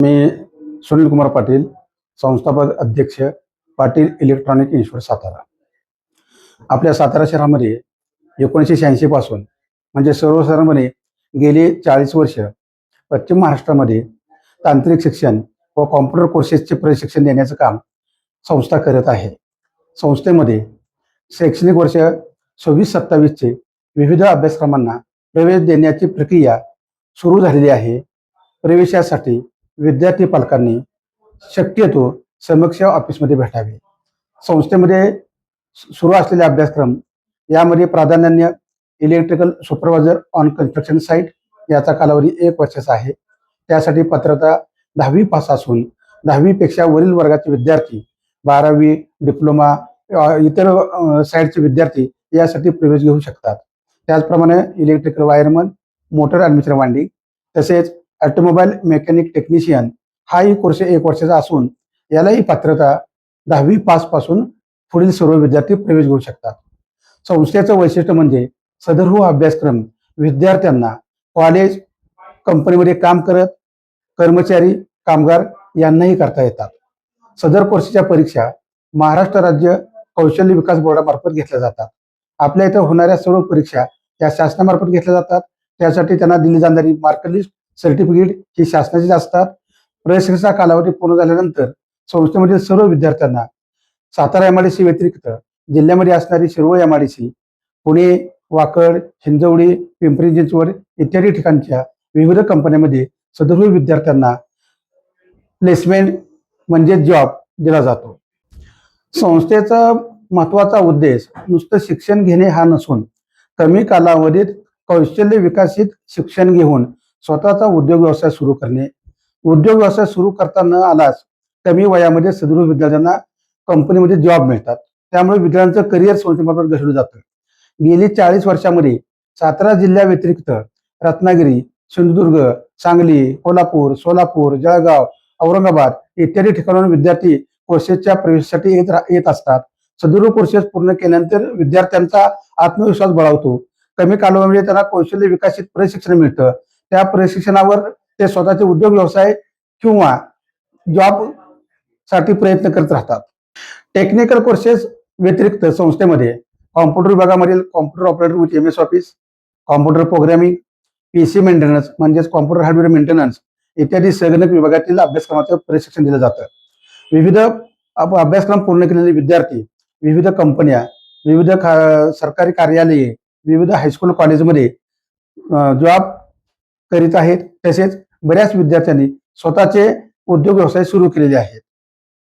मी सुनील कुमार पाटील, संस्थापक अध्यक्ष, Patil electronic institute Satara. आपल्या सातारा शहरामध्ये 1986 पासून म्हणजे सर्वसाधारणपणे गेली 40 वर्ष पश्चिम महाराष्ट्रामध्ये तांत्रिक शिक्षण व कॉम्प्युटर कोर्सेसचे प्रशिक्षण देण्याचं काम संस्था करत आहे. संस्थेमध्ये शैक्षणिक वर्ष 26-27चे विविध अभ्यासक्रमांना प्रवेश देण्याची प्रक्रिया सुरू झालेली आहे. प्रवेशासाठी विद्यार्थी पालकांनी शक्यतो समक्ष ऑफिसमध्ये भेटावे. संस्थेमध्ये सुरू असलेले अभ्यासक्रम यामध्ये प्राधान्याने electrical supervisor on construction site याचा कालावधी 1 वर्षाचा आहे. त्यासाठी पात्रता 10वी पास असून 10वी पेक्षा वरील वर्गाचे विद्यार्थी 12वी डिप्लोमा इतर साईटचे विद्यार्थी यासाठी प्रवेश घेऊ शकतात. त्याचप्रमाणे electrical wireman, motor armature winding तसेच ऑटोमोबाईल मेकॅनिक टेक्निशियन हाही कोर्स 1 वर्षाचा असून यालाही पात्रता 10वी पास पासून पुढील सर्व विद्यार्थी प्रवेश घेऊ शकतात. संस्थेचं वैशिष्ट्य म्हणजे सदर अभ्यासक्रम विद्यार्थ्यांना कॉलेज, कंपनीमध्ये काम करत कर्मचारी, कामगार यांनाही करता येतात. सदर कोर्सच्या परीक्षा महाराष्ट्र राज्य कौशल्य विकास बोर्डामार्फत घेतल्या जातात. आपल्या इथं होणाऱ्या सर्व परीक्षा या शासनामार्फत घेतल्या जातात. त्यासाठी त्यांना दिली जाणारी मार्कलिस्ट, सर्टिफिकेट ही शासनाचीच असतात. प्रवेशाचा कालावधी पूर्ण झाल्यानंतर संस्थेमधील सर्व विद्यार्थ्यांना सातारा एमआयडीसी व्यतिरिक्त जिल्ह्यामध्ये असणारी शिरवळ एमआयडीसी, पुणे, वाकड, हिंजवडी, पिंपरी चिंचवड इत्यादी ठिकाणच्या विविध कंपन्यांमध्ये सदर विद्यार्थ्यांना प्लेसमेंट म्हणजे जॉब दिला जातो. संस्थेचा महत्वाचा उद्देश नुसतं शिक्षण घेणे हा नसून कमी कालावधीत कौशल्य विकसित शिक्षण घेऊन स्वतःचा उद्योग व्यवसाय सुरू करणे. उद्योग व्यवसाय सुरू करता न आलाच कमी वयामध्ये सदर विद्यार्थ्यांना कंपनीमध्ये जॉब मिळतात. त्यामुळे विद्यार्थ्यांचं करिअर संस्थेमार्फत घडवलं जातं. गेली 40 वर्षामध्ये सातारा जिल्ह्या व्यतिरिक्त रत्नागिरी, सिंधुदुर्ग, सांगली, कोल्हापूर, सोलापूर, जळगाव, औरंगाबाद इत्यादी ठिकाणाहून विद्यार्थी कोर्सेसच्या प्रवेशासाठी येत असतात. सदर कोर्सेस पूर्ण केल्यानंतर विद्यार्थ्यांचा आत्मविश्वास बळावतो. कमी कालावधीमध्ये त्यांना कौशल्य विकसित प्रशिक्षण मिळतं. त्या प्रशिक्षणावर ते स्वतःचे उद्योग व्यवसाय किंवा जॉब साठी प्रयत्न करत राहतात. टेक्निकल कोर्सेस व्यतिरिक्त संस्थेमध्ये कॉम्प्युटर विभागामधील computer operator with MS office, computer programming, PC maintenance म्हणजेच कॉम्प्युटर हार्डवेअर मेंटेनन्स इत्यादी संगणक विभागातील अभ्यासक्रमाचं प्रशिक्षण दिलं जातं. विविध अभ्यासक्रम पूर्ण केलेले विद्यार्थी विविध कंपन्या, विविध सरकारी कार्यालये, विविध हायस्कूल कॉलेजमध्ये जॉब करीत आहेत. तसेच बऱ्याच विद्यार्थ्यांनी स्वतःचे उद्योग व्यवसाय सुरू केलेले आहेत.